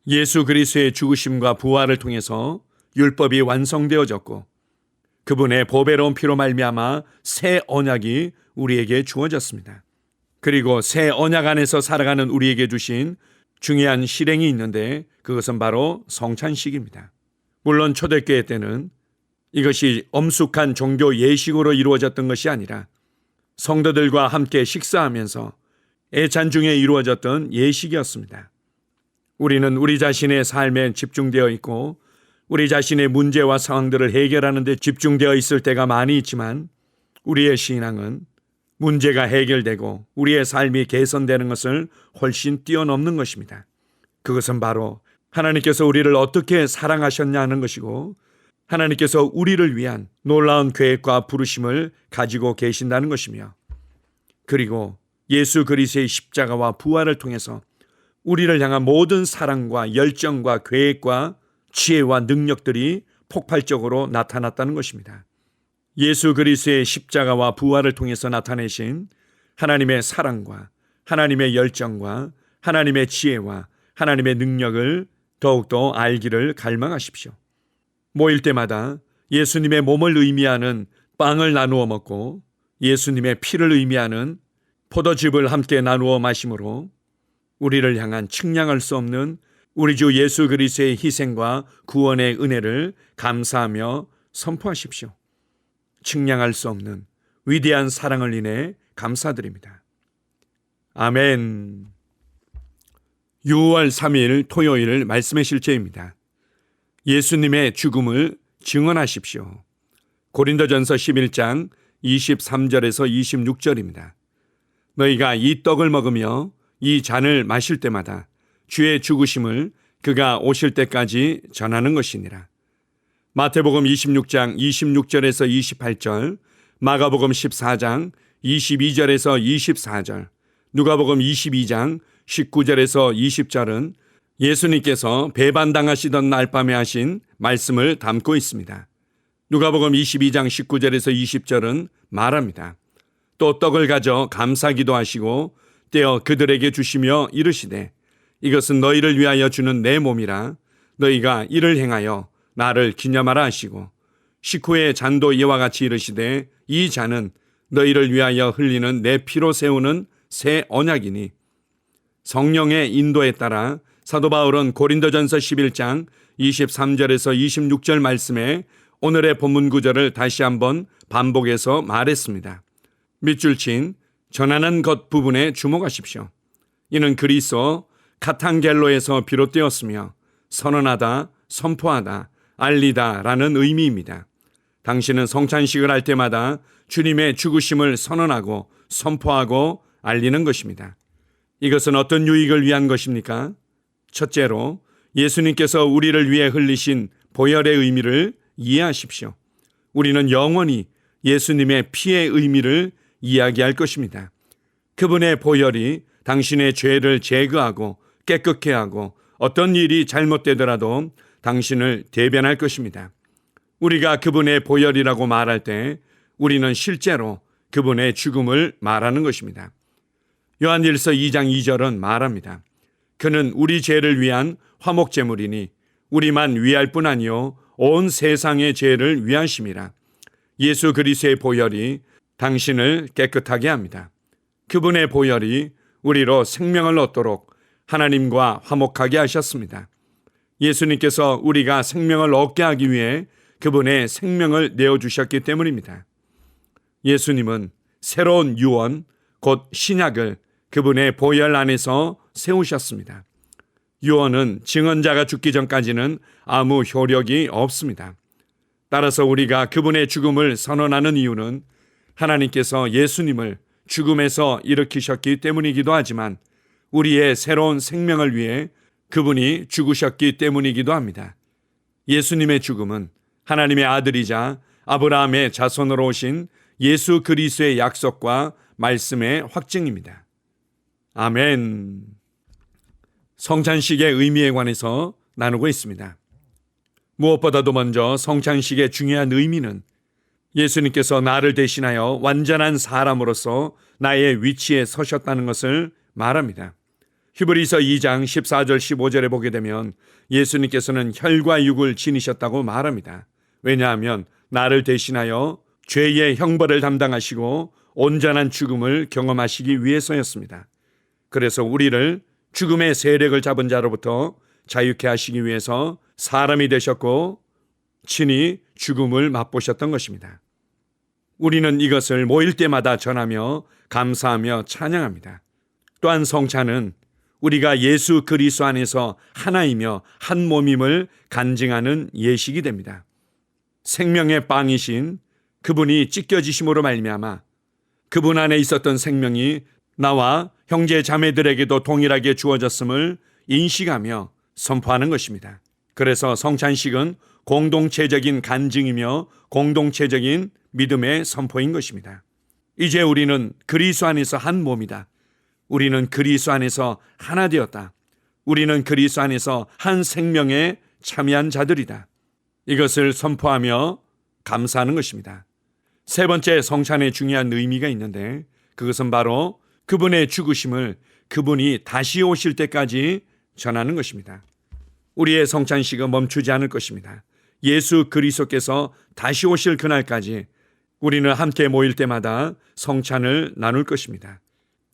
예수 그리스도의 죽으심과 부활을 통해서 율법이 완성되어졌고 그분의 보배로운 피로 말미암아 새 언약이 우리에게 주어졌습니다. 그리고 새 언약 안에서 살아가는 우리에게 주신 중요한 실행이 있는데 그것은 바로 성찬식입니다. 물론 초대교회 때는 이것이 엄숙한 종교 예식으로 이루어졌던 것이 아니라 성도들과 함께 식사하면서 애찬 중에 이루어졌던 예식이었습니다. 우리는 우리 자신의 삶에 집중되어 있고 우리 자신의 문제와 상황들을 해결하는 데 집중되어 있을 때가 많이 있지만 우리의 신앙은 문제가 해결되고 우리의 삶이 개선되는 것을 훨씬 뛰어넘는 것입니다. 그것은 바로 하나님께서 우리를 어떻게 사랑하셨냐 하는 것이고 하나님께서 우리를 위한 놀라운 계획과 부르심을 가지고 계신다는 것이며 그리고 예수 그리스도의 십자가와 부활을 통해서 우리를 향한 모든 사랑과 열정과 계획과 지혜와 능력들이 폭발적으로 나타났다는 것입니다. 예수 그리스도의 십자가와 부활을 통해서 나타내신 하나님의 사랑과 하나님의 열정과 하나님의 지혜와 하나님의 능력을 더욱더 알기를 갈망하십시오. 모일 때마다 예수님의 몸을 의미하는 빵을 나누어 먹고 예수님의 피를 의미하는 포도즙을 함께 나누어 마심으로 우리를 향한 측량할 수 없는 우리 주 예수 그리스도의 희생과 구원의 은혜를 감사하며 선포하십시오. 측량할 수 없는 위대한 사랑을 인해 감사드립니다. 아멘. 6월 3일 토요일 말씀의 실제입니다. 예수님의 죽음을 증언하십시오. 고린도전서 11장 23절에서 26절입니다. 너희가 이 떡을 먹으며 이 잔을 마실 때마다 주의 죽으심을 그가 오실 때까지 전하는 것이니라. 마태복음 26장 26절에서 28절, 마가복음 14장 22절에서 24절, 누가복음 22장 19절에서 20절은 예수님께서 배반당하시던 날 밤에 하신 말씀을 담고 있습니다. 누가복음 22장 19절에서 20절은 말합니다. 또 떡을 가져 감사기도 하시고 떼어 그들에게 주시며 이르시되 이것은 너희를 위하여 주는 내 몸이라 너희가 이를 행하여 나를 기념하라 하시고 식후에 잔도 이와 같이 이르시되 이 잔은 너희를 위하여 흘리는 내 피로 세우는 새 언약이니 성령의 인도에 따라 사도 바울은 고린도전서 11장 23절에서 26절 말씀에 오늘의 본문 구절을 다시 한번 반복해서 말했습니다. 밑줄 친 전하는 것 부분에 주목하십시오. 이는 그리스도 카탄겔로에서 비롯되었으며 선언하다, 선포하다, 알리다 라는 의미입니다. 당신은 성찬식을 할 때마다 주님의 죽으심을 선언하고 선포하고 알리는 것입니다. 이것은 어떤 유익을 위한 것입니까? 첫째로 예수님께서 우리를 위해 흘리신 보혈의 의미를 이해하십시오. 우리는 영원히 예수님의 피의 의미를 이야기할 것입니다. 그분의 보혈이 당신의 죄를 제거하고 깨끗게 하고 어떤 일이 잘못되더라도 당신을 대변할 것입니다. 우리가 그분의 보혈이라고 말할 때 우리는 실제로 그분의 죽음을 말하는 것입니다. 요한일서 2장 2절은 말합니다. 그는 우리 죄를 위한 화목제물이니 우리만 위할 뿐 아니요 온 세상의 죄를 위하심이라. 예수 그리스도의 보혈이 당신을 깨끗하게 합니다. 그분의 보혈이 우리로 생명을 얻도록 하나님과 화목하게 하셨습니다. 예수님께서 우리가 생명을 얻게 하기 위해 그분의 생명을 내어주셨기 때문입니다. 예수님은 새로운 유언, 곧 신약을 그분의 보혈 안에서 세우셨습니다. 유언은 증언자가 죽기 전까지는 아무 효력이 없습니다. 따라서 우리가 그분의 죽음을 선언하는 이유는 하나님께서 예수님을 죽음에서 일으키셨기 때문이기도 하지만 우리의 새로운 생명을 위해 그분이 죽으셨기 때문이기도 합니다. 예수님의 죽음은 하나님의 아들이자 아브라함의 자손으로 오신 예수 그리스도의 약속과 말씀의 확증입니다. 아멘. 성찬식의 의미에 관해서 나누고 있습니다. 무엇보다도 먼저 성찬식의 중요한 의미는 예수님께서 나를 대신하여 완전한 사람으로서 나의 위치에 서셨다는 것을 말합니다. 히브리서 2장 14절 15절에 보게 되면 예수님께서는 혈과 육을 지니셨다고 말합니다. 왜냐하면 나를 대신하여 죄의 형벌을 담당하시고 온전한 죽음을 경험하시기 위해서였습니다. 그래서 우리를 죽음의 세력을 잡은 자로부터 자유케 하시기 위해서 사람이 되셨고 친히 죽음을 맛보셨던 것입니다. 우리는 이것을 모일 때마다 전하며 감사하며 찬양합니다. 또한 성찬은 우리가 예수 그리스도 안에서 하나이며 한 몸임을 간증하는 예식이 됩니다. 생명의 빵이신 그분이 찢겨지심으로 말미암아 그분 안에 있었던 생명이 나와 형제 자매들에게도 동일하게 주어졌음을 인식하며 선포하는 것입니다. 그래서 성찬식은 공동체적인 간증이며 공동체적인 믿음의 선포인 것입니다. 이제 우리는 그리스도 안에서 한 몸이다. 우리는 그리스도 안에서 하나 되었다. 우리는 그리스도 안에서 한 생명에 참여한 자들이다. 이것을 선포하며 감사하는 것입니다. 세 번째 성찬에 중요한 의미가 있는데 그것은 바로 그분의 죽으심을 그분이 다시 오실 때까지 전하는 것입니다. 우리의 성찬식은 멈추지 않을 것입니다. 예수 그리스도께서 다시 오실 그날까지 우리는 함께 모일 때마다 성찬을 나눌 것입니다.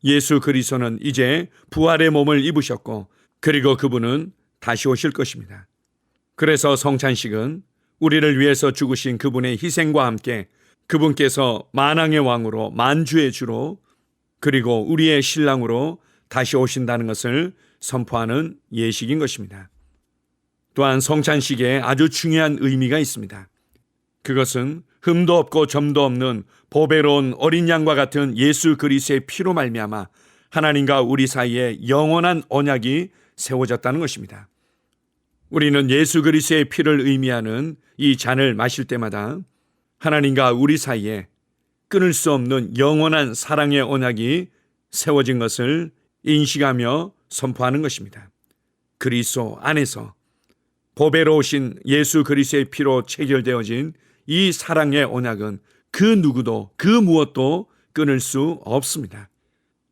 예수 그리스도는 이제 부활의 몸을 입으셨고 그리고 그분은 다시 오실 것입니다. 그래서 성찬식은 우리를 위해서 죽으신 그분의 희생과 함께 그분께서 만왕의 왕으로 만주의 주로 그리고 우리의 신랑으로 다시 오신다는 것을 선포하는 예식인 것입니다. 또한 성찬식에 아주 중요한 의미가 있습니다. 그것은 흠도 없고 점도 없는 보배로운 어린 양과 같은 예수 그리스도의 피로 말미암아 하나님과 우리 사이에 영원한 언약이 세워졌다는 것입니다. 우리는 예수 그리스도의 피를 의미하는 이 잔을 마실 때마다 하나님과 우리 사이에 끊을 수 없는 영원한 사랑의 언약이 세워진 것을 인식하며 선포하는 것입니다. 그리스도 안에서 보배로우신 예수 그리스도의 피로 체결되어진 이 사랑의 언약은 그 누구도 그 무엇도 끊을 수 없습니다.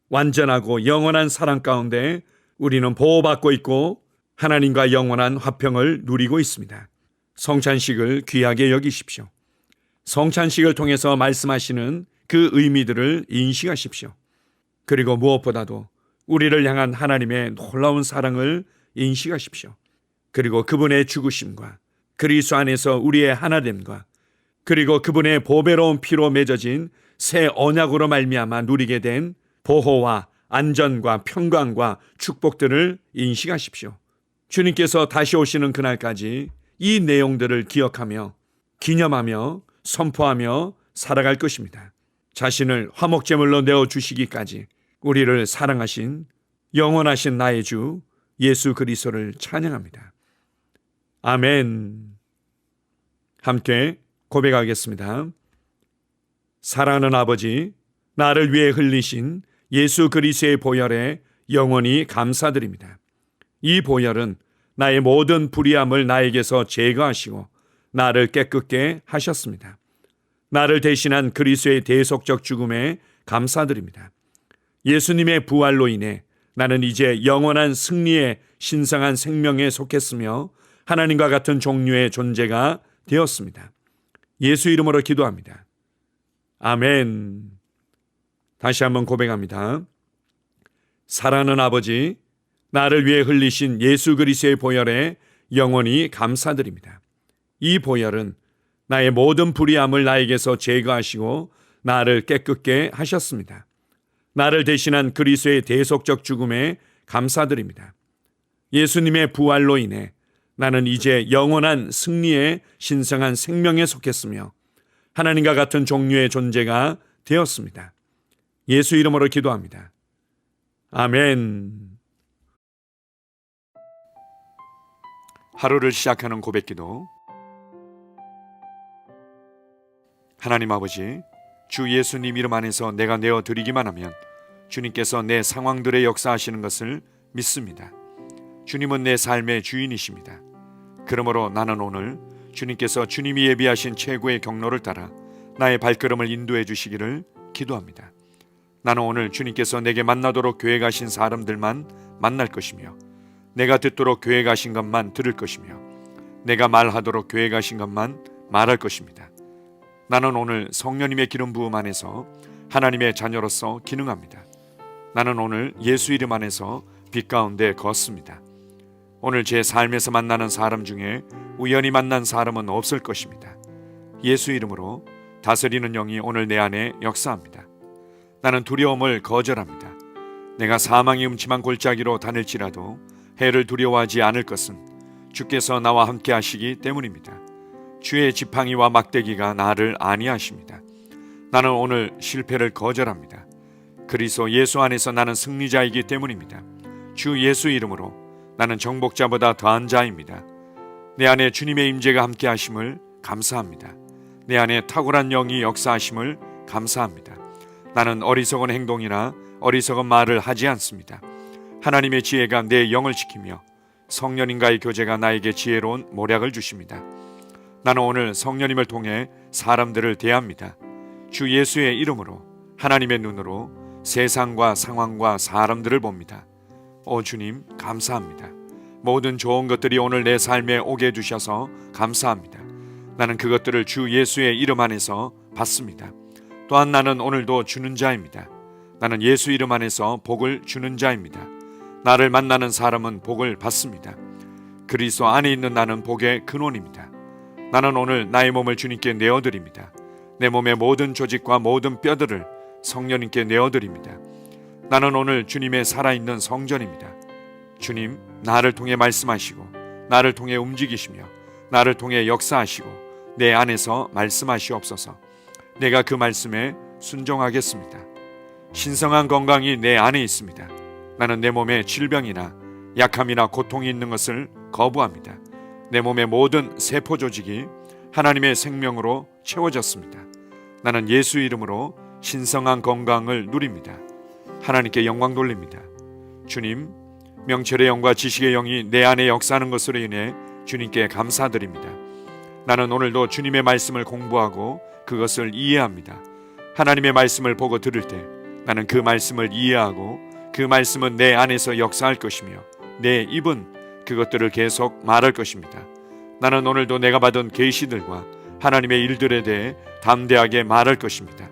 완전하고 영원한 사랑 가운데 우리는 보호받고 있고 하나님과 영원한 화평을 누리고 있습니다. 성찬식을 귀하게 여기십시오. 성찬식을 통해서 말씀하시는 그 의미들을 인식하십시오. 그리고 무엇보다도 우리를 향한 하나님의 놀라운 사랑을 인식하십시오. 그리고 그분의 죽으심과 그리스도 안에서 우리의 하나됨과 그리고 그분의 보배로운 피로 맺어진 새 언약으로 말미암아 누리게 된 보호와 안전과 평강과 축복들을 인식하십시오. 주님께서 다시 오시는 그날까지 이 내용들을 기억하며 기념하며 선포하며 살아갈 것입니다. 자신을 화목제물로 내어주시기까지 우리를 사랑하신 영원하신 나의 주 예수 그리스도를 찬양합니다. 아멘. 함께 고백하겠습니다. 사랑하는 아버지, 나를 위해 흘리신 예수 그리스도의 보혈에 영원히 감사드립니다. 이 보혈은 나의 모든 불의함을 나에게서 제거하시고 나를 깨끗게 하셨습니다. 나를 대신한 그리스도의 대속적 죽음에 감사드립니다. 예수님의 부활로 인해 나는 이제 영원한 승리의 신성한 생명에 속했으며 하나님과 같은 종류의 존재가 되었습니다. 예수 이름으로 기도합니다. 아멘. 다시 한번 고백합니다. 사랑하는 아버지, 나를 위해 흘리신 예수 그리스도의 보혈에 영원히 감사드립니다. 이 보혈은 나의 모든 불의함을 나에게서 제거하시고 나를 깨끗게 하셨습니다. 나를 대신한 그리스도의 대속적 죽음에 감사드립니다. 예수님의 부활로 인해 나는 이제 영원한 승리의 신성한 생명에 속했으며 하나님과 같은 종류의 존재가 되었습니다. 예수 이름으로 기도합니다. 아멘. 하루를 시작하는 고백기도. 하나님 아버지, 주 예수님 이름 안에서 내가 내어드리기만 하면 주님께서 내 상황들에 역사하시는 것을 믿습니다. 주님은 내 삶의 주인이십니다. 그러므로 나는 오늘 주님께서 주님이 예비하신 최고의 경로를 따라 나의 발걸음을 인도해 주시기를 기도합니다. 나는 오늘 주님께서 내게 만나도록 계획하신 사람들만 만날 것이며 내가 듣도록 교회 가신 것만 들을 것이며 내가 말하도록 교회 가신 것만 말할 것입니다. 나는 오늘 성령님의 기름 부음 안에서 하나님의 자녀로서 기능합니다. 나는 오늘 예수 이름 안에서 빛 가운데 걷습니다. 오늘 제 삶에서 만나는 사람 중에 우연히 만난 사람은 없을 것입니다. 예수 이름으로 다스리는 영이 오늘 내 안에 역사합니다. 나는 두려움을 거절합니다. 내가 사망의 음침한 골짜기로 다닐지라도 해를 두려워하지 않을 것은 주께서 나와 함께 하시기 때문입니다. 주의 지팡이와 막대기가 나를 안위하십니다. 나는 오늘 실패를 거절합니다. 그리스도 예수 안에서 나는 승리자이기 때문입니다. 주 예수 이름으로 나는 정복자보다 더한 자입니다. 내 안에 주님의 임재가 함께 하심을 감사합니다. 내 안에 탁월한 영이 역사하심을 감사합니다. 나는 어리석은 행동이나 어리석은 말을 하지 않습니다. 하나님의 지혜가 내 영을 지키며 성령님과의 교제가 나에게 지혜로운 모략을 주십니다. 나는 오늘 성령님을 통해 사람들을 대합니다. 주 예수의 이름으로 하나님의 눈으로 세상과 상황과 사람들을 봅니다. 오 주님 감사합니다. 모든 좋은 것들이 오늘 내 삶에 오게 해주셔서 감사합니다. 나는 그것들을 주 예수의 이름 안에서 받습니다. 또한 나는 오늘도 주는 자입니다. 나는 예수 이름 안에서 복을 주는 자입니다. 나를 만나는 사람은 복을 받습니다. 그리스도 안에 있는 나는 복의 근원입니다. 나는 오늘 나의 몸을 주님께 내어드립니다. 내 몸의 모든 조직과 모든 뼈들을 성령님께 내어드립니다. 나는 오늘 주님의 살아있는 성전입니다. 주님, 나를 통해 말씀하시고 나를 통해 움직이시며 나를 통해 역사하시고 내 안에서 말씀하시옵소서. 내가 그 말씀에 순종하겠습니다. 신성한 건강이 내 안에 있습니다. 나는 내 몸에 질병이나 약함이나 고통이 있는 것을 거부합니다. 내 몸의 모든 세포 조직이 하나님의 생명으로 채워졌습니다. 나는 예수 이름으로 신성한 건강을 누립니다. 하나님께 영광 돌립니다. 주님, 명철의 영과 지식의 영이 내 안에 역사하는 것으로 인해 주님께 감사드립니다. 나는 오늘도 주님의 말씀을 공부하고 그것을 이해합니다. 하나님의 말씀을 보고 들을 때 나는 그 말씀을 이해하고 그 말씀은 내 안에서 역사할 것이며 내 입은 그것들을 계속 말할 것입니다. 나는 오늘도 내가 받은 계시들과 하나님의 일들에 대해 담대하게 말할 것입니다.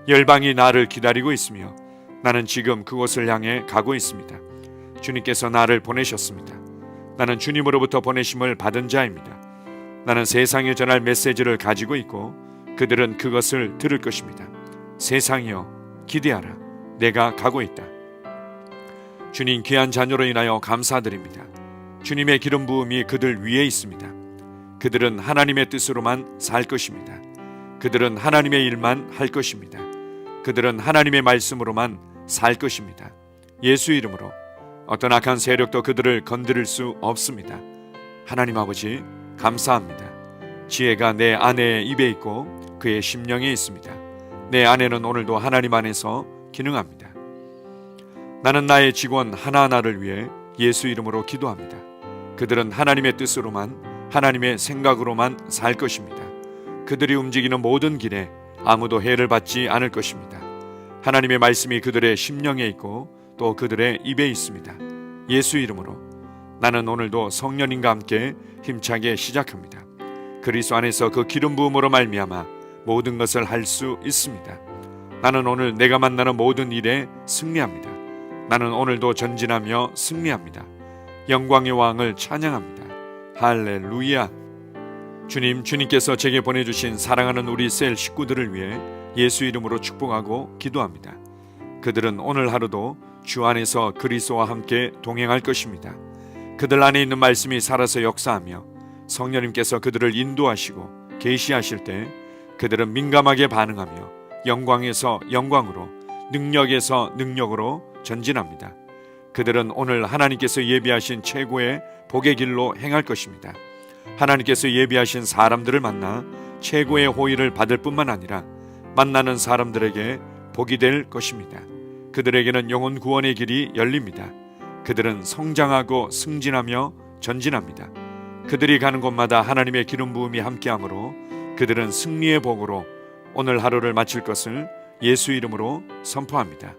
열방이 나를 기다리고 있으며 나는 지금 그곳을 향해 가고 있습니다. 주님께서 나를 보내셨습니다. 나는 주님으로부터 보내심을 받은 자입니다. 나는 세상에 전할 메시지를 가지고 있고 그들은 그것을 들을 것입니다. 세상이여 기대하라. 내가 가고 있다. 주님 귀한 자녀로 인하여 감사드립니다. 주님의 기름 부음이 그들 위에 있습니다. 그들은 하나님의 뜻으로만 살 것입니다. 그들은 하나님의 일만 할 것입니다. 그들은 하나님의 말씀으로만 살 것입니다. 예수 이름으로 어떤 악한 세력도 그들을 건드릴 수 없습니다. 하나님 아버지 감사합니다. 지혜가 내 아내의 입에 있고 그의 심령에 있습니다. 내 아내는 오늘도 하나님 안에서 기능합니다. 나는 나의 직원 하나하나를 위해 예수 이름으로 기도합니다. 그들은 하나님의 뜻으로만 하나님의 생각으로만 살 것입니다. 그들이 움직이는 모든 길에 아무도 해를 받지 않을 것입니다. 하나님의 말씀이 그들의 심령에 있고 또 그들의 입에 있습니다. 예수 이름으로 나는 오늘도 성령님과 함께 힘차게 시작합니다. 그리스도 안에서 그 기름 부음으로 말미암아 모든 것을 할 수 있습니다. 나는 오늘 내가 만나는 모든 일에 승리합니다. 나는 오늘도 전진하며 승리합니다. 영광의 왕을 찬양합니다. 할렐루야. 주님께서 제게 보내주신 사랑하는 우리 셀 식구들을 위해 예수 이름으로 축복하고 기도합니다. 그들은 오늘 하루도 주 안에서 그리스도와 함께 동행할 것입니다. 그들 안에 있는 말씀이 살아서 역사하며 성령님께서 그들을 인도하시고 계시하실 때 그들은 민감하게 반응하며 영광에서 영광으로 능력에서 능력으로 전진합니다. 그들은 오늘 하나님께서 예비하신 최고의 복의 길로 행할 것입니다. 하나님께서 예비하신 사람들을 만나 최고의 호의를 받을 뿐만 아니라 만나는 사람들에게 복이 될 것입니다. 그들에게는 영혼 구원의 길이 열립니다. 그들은 성장하고 승진하며 전진합니다. 그들이 가는 곳마다 하나님의 기름 부음이 함께하므로 그들은 승리의 복으로 오늘 하루를 마칠 것을 예수 이름으로 선포합니다.